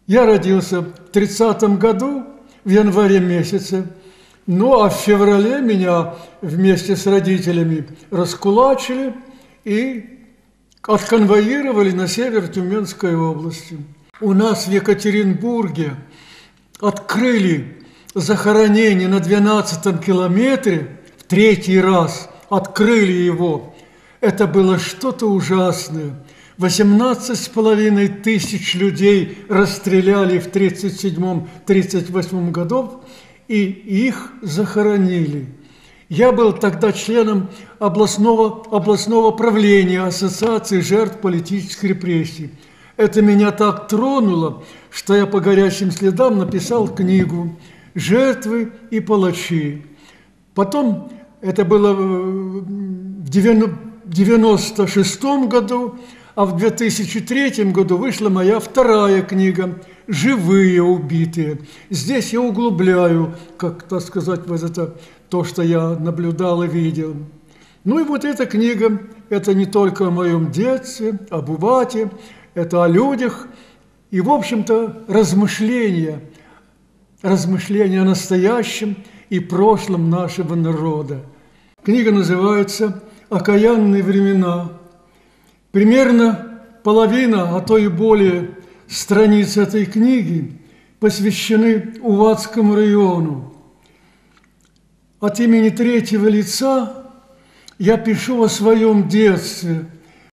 Я родился в 30-м году, в январе месяце, ну а в феврале меня вместе с родителями раскулачили и отконвоировали на север Тюменской области. У нас в Екатеринбурге открыли захоронение на 12-м километре, в третий раз открыли его. Это было что-то ужасное. 18,5 тысяч людей расстреляли в 1937-1938 годах, и их захоронили. Я был тогда членом областного правления Ассоциации жертв политических репрессий. Это меня так тронуло, что я по горячим следам написал книгу «Жертвы и палачи». Потом, это было в 1996 году, а в 2003 году вышла моя вторая книга «Живые убитые». Здесь я углубляю, как так сказать, вот это, то, что я наблюдал и видел. Ну и вот эта книга, это не только о моем детстве, об Увате, это о людях и, в общем-то, размышления о настоящем и прошлом нашего народа. Книга называется «Окаянные времена». Примерно половина, а то и более страниц этой книги посвящены Уватскому району. От имени третьего лица я пишу о своем детстве,